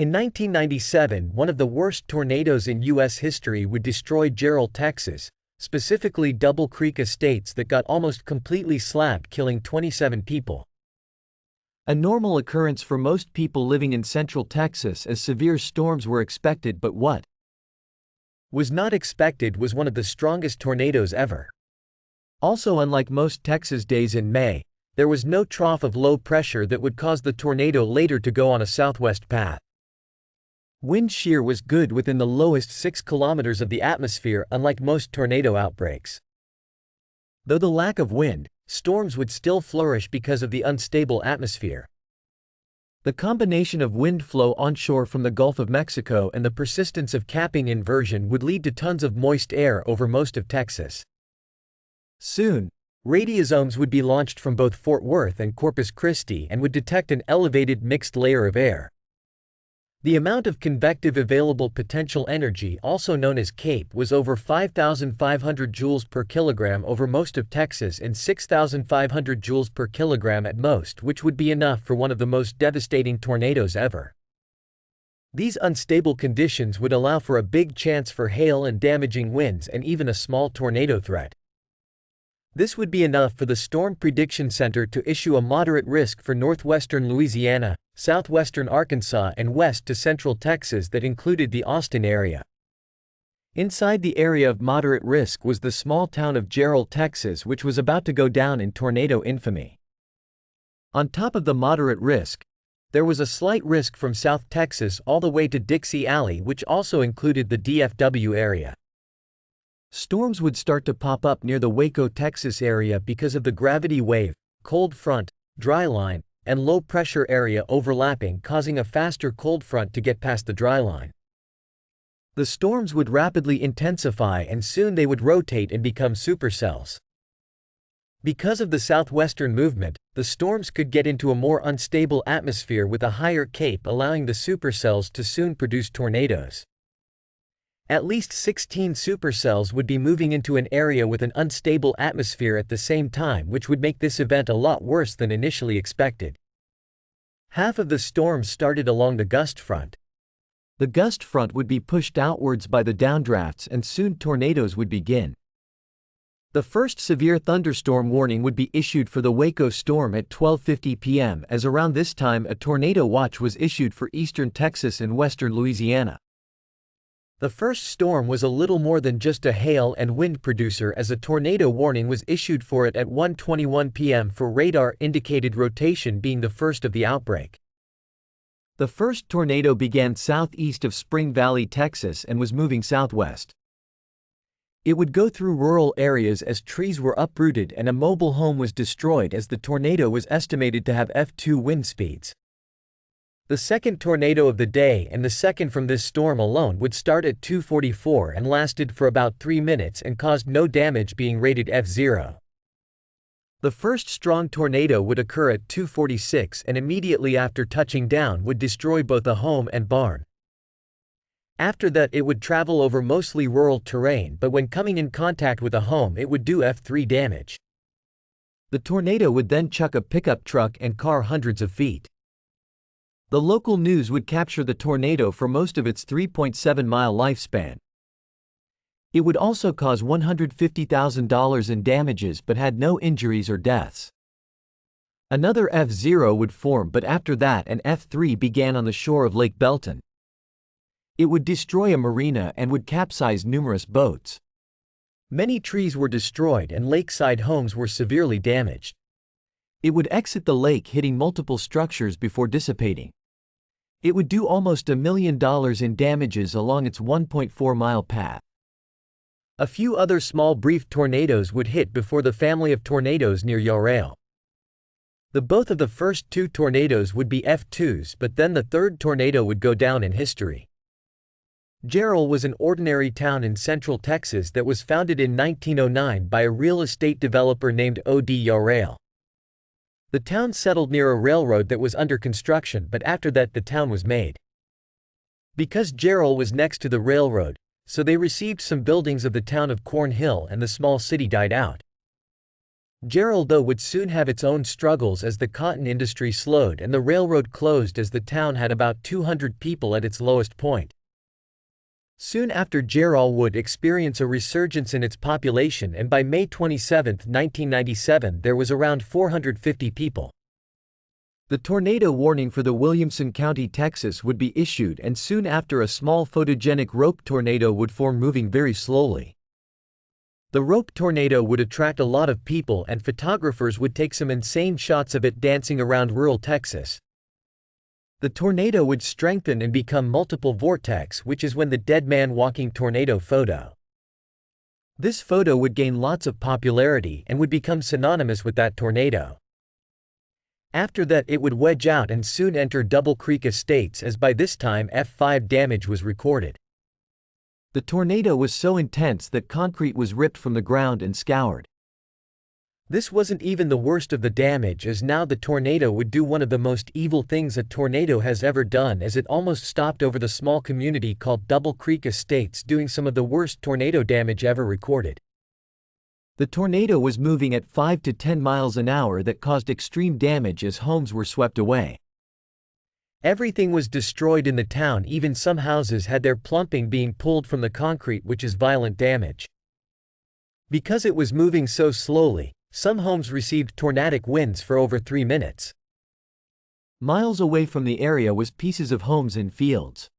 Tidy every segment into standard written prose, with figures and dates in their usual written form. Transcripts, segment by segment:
In 1997, one of the worst tornadoes in U.S. history would destroy Jarrell, Texas, specifically Double Creek Estates that got almost completely slapped, killing 27 people. A normal occurrence for most people living in central Texas, as severe storms were expected, but what was not expected was one of the strongest tornadoes ever. Also, unlike most Texas days in May, there was no trough of low pressure that would cause the tornado later to go on a southwest path. Wind shear was good within the lowest 6 kilometers of the atmosphere, unlike most tornado outbreaks. Though the lack of wind, storms would still flourish because of the unstable atmosphere. The combination of wind flow onshore from the Gulf of Mexico and the persistence of capping inversion would lead to tons of moist air over most of Texas. Soon, radiosomes would be launched from both Fort Worth and Corpus Christi and would detect an elevated mixed layer of air. The amount of convective available potential energy, also known as CAPE, was over 5,500 joules per kilogram over most of Texas and 6,500 joules per kilogram at most, which would be enough for one of the most devastating tornadoes ever. These unstable conditions would allow for a big chance for hail and damaging winds and even a small tornado threat. This would be enough for the Storm Prediction Center to issue a moderate risk for northwestern Louisiana, southwestern Arkansas, and west to central Texas that included the Austin area. Inside the area of moderate risk was the small town of Jarrell, Texas, which was about to go down in tornado infamy. On top of the moderate risk, there was a slight risk from South Texas all the way to Dixie Alley, which also included the DFW area. Storms would start to pop up near the Waco, Texas area because of the gravity wave, cold front, dry line, and low pressure area overlapping, causing a faster cold front to get past the dry line. The storms would rapidly intensify and soon they would rotate and become supercells. Because of the southwestern movement, the storms could get into a more unstable atmosphere with a higher CAPE, allowing the supercells to soon produce tornadoes. At least 16 supercells would be moving into an area with an unstable atmosphere at the same time, which would make this event a lot worse than initially expected. Half of the storms started along the gust front. The gust front would be pushed outwards by the downdrafts and soon tornadoes would begin. The first severe thunderstorm warning would be issued for the Waco storm at 12:50 p.m., as around this time a tornado watch was issued for eastern Texas and western Louisiana. The first storm was a little more than just a hail and wind producer, as a tornado warning was issued for it at 1:21 p.m. for radar-indicated rotation being the first of the outbreak. The first tornado began southeast of Spring Valley, Texas and was moving southwest. It would go through rural areas as trees were uprooted and a mobile home was destroyed, as the tornado was estimated to have F2 wind speeds. The second tornado of the day, and the second from this storm alone, would start at 2:44 and lasted for about 3 minutes and caused no damage, being rated F0. The first strong tornado would occur at 2:46 and immediately after touching down would destroy both a home and barn. After that it would travel over mostly rural terrain, but when coming in contact with a home it would do F3 damage. The tornado would then chuck a pickup truck and car hundreds of feet. The local news would capture the tornado for most of its 3.7-mile lifespan. It would also cause $150,000 in damages but had no injuries or deaths. Another F0 would form, but after that an F3 began on the shore of Lake Belton. It would destroy a marina and would capsize numerous boats. Many trees were destroyed and lakeside homes were severely damaged. It would exit the lake, hitting multiple structures before dissipating. It would do almost $1 million in damages along its 1.4-mile path. A few other small brief tornadoes would hit before the family of tornadoes near Jarrell. Both of the first two tornadoes would be F2s, but then the third tornado would go down in history. Jarrell was an ordinary town in central Texas that was founded in 1909 by a real estate developer named O.D. Jarrell. The town settled near a railroad that was under construction, but after that the town was made. Because Jarrell was next to the railroad, so they received some buildings of the town of Corn Hill and the small city died out. Jarrell though would soon have its own struggles as the cotton industry slowed and the railroad closed, as the town had about 200 people at its lowest point. Soon after, Jarrell would experience a resurgence in its population, and by May 27, 1997 there was around 450 people. The tornado warning for the Williamson County, Texas would be issued, and soon after a small photogenic rope tornado would form, moving very slowly. The rope tornado would attract a lot of people, and photographers would take some insane shots of it dancing around rural Texas. The tornado would strengthen and become multiple vortex, which is when the dead man walking tornado photo. This photo would gain lots of popularity and would become synonymous with that tornado. After that it would wedge out and soon enter Double Creek Estates, as by this time F5 damage was recorded. The tornado was so intense that concrete was ripped from the ground and scoured. This wasn't even the worst of the damage, as now the tornado would do one of the most evil things a tornado has ever done, as it almost stopped over the small community called Double Creek Estates, doing some of the worst tornado damage ever recorded. The tornado was moving at 5 to 10 miles an hour that caused extreme damage as homes were swept away. Everything was destroyed in the town, even some houses had their plumbing being pulled from the concrete, which is violent damage. Because it was moving so slowly, some homes received tornadic winds for over 3 minutes. Miles away from the area was pieces of homes and fields.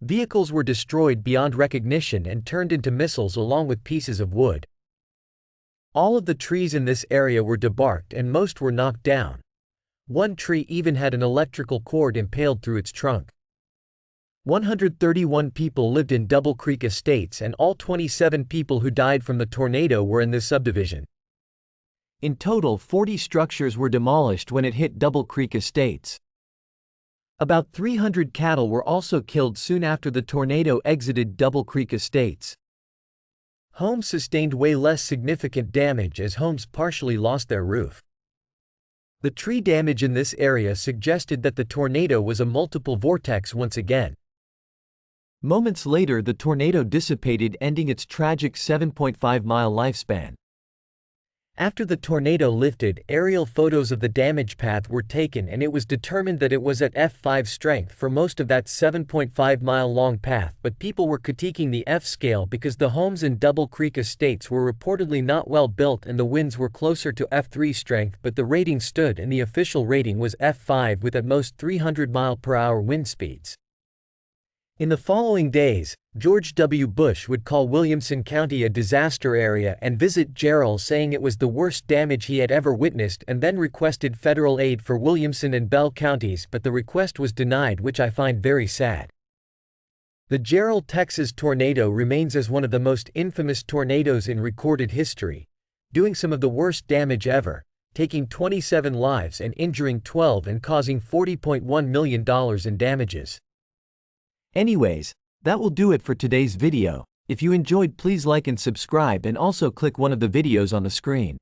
Vehicles were destroyed beyond recognition and turned into missiles, along with pieces of wood. All of the trees in this area were debarked and most were knocked down. One tree even had an electrical cord impaled through its trunk. 131 people lived in Double Creek Estates, and all 27 people who died from the tornado were in this subdivision. In total, 40 structures were demolished when it hit Double Creek Estates. About 300 cattle were also killed soon after the tornado exited Double Creek Estates. Homes sustained way less significant damage, as homes partially lost their roof. The tree damage in this area suggested that the tornado was a multiple vortex once again. Moments later, the tornado dissipated, ending its tragic 7.5-mile lifespan. After the tornado lifted, aerial photos of the damage path were taken, and it was determined that it was at F5 strength for most of that 7.5-mile long path, but people were critiquing the F scale because the homes in Double Creek Estates were reportedly not well built and the winds were closer to F3 strength, but the rating stood, and the official rating was F5 with at most 300-mile-per-hour wind speeds. In the following days, George W. Bush would call Williamson County a disaster area and visit Jarrell, saying it was the worst damage he had ever witnessed, and then requested federal aid for Williamson and Bell counties, but the request was denied, which I find very sad. The Jarrell, Texas tornado remains as one of the most infamous tornadoes in recorded history, doing some of the worst damage ever, taking 27 lives and injuring 12 and causing $40.1 million in damages. Anyways, that will do it for today's video. If you enjoyed, please like and subscribe, and also click one of the videos on the screen.